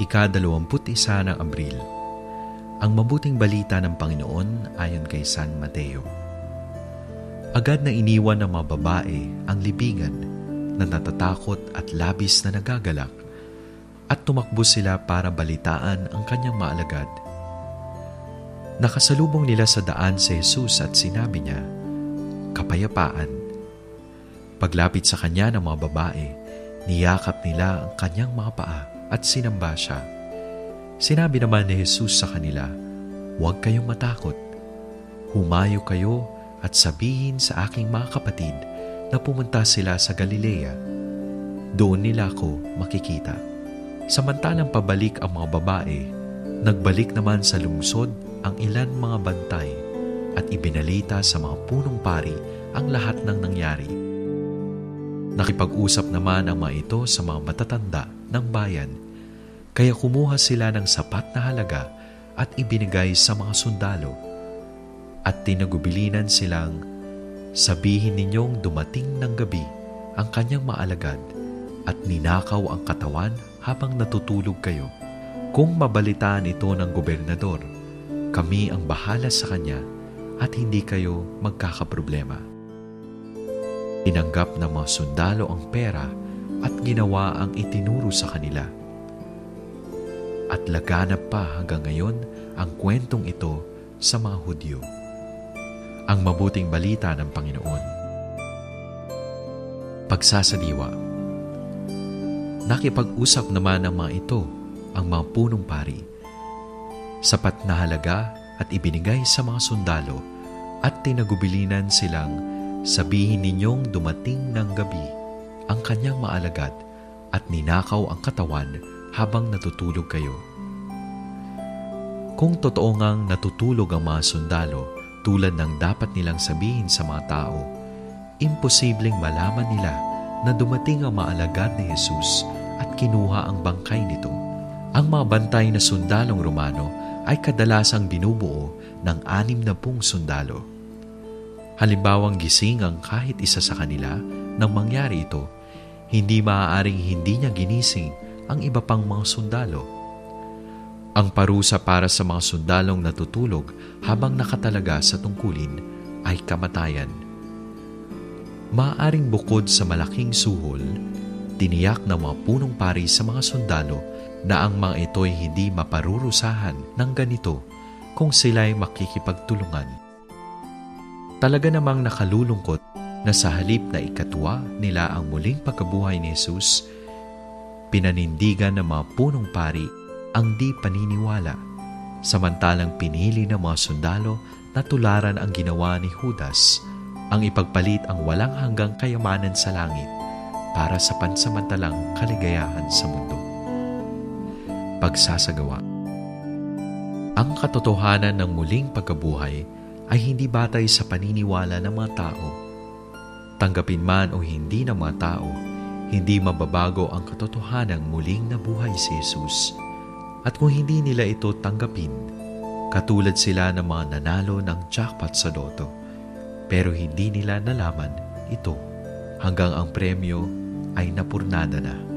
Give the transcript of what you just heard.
ika-21 ng Abril. Ang mabuting balita ng Panginoon ayon kay San Mateo. Agad na iniwan ng mga babae ang libingan na natatakot at labis na nagagalak, at tumakbo sila para balitaan ang kanyang maalagad. Nakasalubong nila sa daan si Jesus at sinabi niya, "Kapayapaan." Paglapit sa kanya ng mga babae, niyakap nila ang kanyang mga paa at sinamba siya. Sinabi naman ni Jesus sa kanila, "Huwag kayong matakot. Humayo kayo at sabihin sa aking mga kapatid na pumunta sila sa Galilea. Doon nila ako makikita." Samantalang pabalik ang mga babae, nagbalik naman sa lungsod ang ilan mga bantay at ibinalita sa mga punong pari ang lahat ng nangyari. Nakipag-usap naman ang mga ito sa mga matatanda ng bayan, kaya kumuha sila ng sapat na halaga at ibinigay sa mga sundalo. At tinagubilinan silang, "Sabihin ninyong dumating ng gabi ang kanyang maalagad at ninakaw ang katawan habang natutulog kayo. Kung mabalitaan ito ng gobernador, kami ang bahala sa kanya at hindi kayo magkakaproblema." Tinanggap ng mga sundalo ang pera at ginawa ang itinuro sa kanila. At laganap pa hanggang ngayon ang kwentong ito sa mga Hudyo. Ang mabuting balita ng Panginoon. Pagsasadiwa. Nakipag-usap naman ang mga ito, ang mga punong pari. Sapat na halaga at ibinigay sa mga sundalo at tinagubilinan silang, "Sabihin ninyong dumating ng gabi ang kanyang maalagad at ninakaw ang katawan habang natutulog kayo." Kung totoo ngang natutulog ang mga sundalo tulad ng dapat nilang sabihin sa mga tao, imposibleng malaman nila na dumating ang maalagad ni Jesus at kinuha ang bangkay nito. Ang mga bantay na sundalong Romano ay kadalasang binubuo ng 60 sundalo. Halimbawang gising ang kahit isa sa kanila nang mangyari ito, hindi maaaring hindi niya ginising ang iba pang mga sundalo. Ang parusa para sa mga sundalong natutulog habang nakatalaga sa tungkulin ay kamatayan. Maaaring bukod sa malaking suhol, tiniyak ng mga punong pari sa mga sundalo na ang mga ito'y hindi maparurusahan ng ganito kung sila'y makikipagtulungan. Talaga namang nakalulungkot na sa halip na ikatuwa nila ang muling pagkabuhay ni Jesus, pinanindigan ng mga punong pari ang di paniniwala, samantalang pinili ng mga sundalo na tularan ang ginawa ni Judas, ang ipagpalit ang walang hanggang kayamanan sa langit para sa pansamantalang kaligayahan sa mundo. Pagsasagawa. Ang katotohanan ng muling pagkabuhay ay hindi batay sa paniniwala ng mga tao. Tanggapin man o hindi ng mga tao, hindi mababago ang katotohanang muling nabuhay si Jesus. At kung hindi nila ito tanggapin, katulad sila ng mga nanalo ng jackpot sa loto, pero hindi nila nalaman ito hanggang ang premyo ay napurnada na.